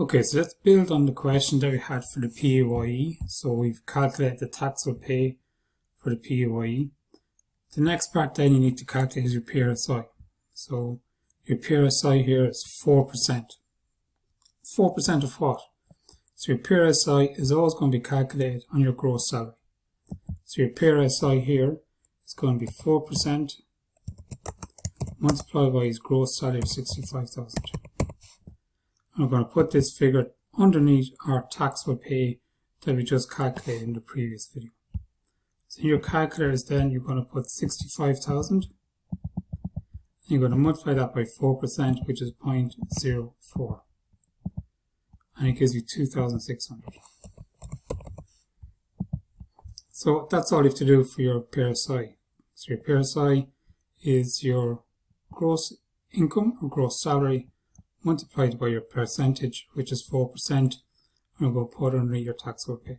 Okay, so let's build on the question that we had for the PAYE. So we've calculated the taxable pay for the PAYE. The next part then you need to calculate is your PRSI. So your PRSI here is 4%. 4% of what? So your PRSI is always going to be calculated on your gross salary. So your PRSI here is going to be 4% multiplied by his gross salary of 65,000. I'm going to put this figure underneath our taxable pay that we just calculated in the previous video. So in your calculators then you're going to put 65,000 and you're going to multiply that by 4%, which is 0.04, and it gives you 2,600. So that's all you have to do for your PRSI. So your PRSI is your gross income or gross salary multiplied by your percentage, which is 4%, and we'll go put underneath your taxable pay.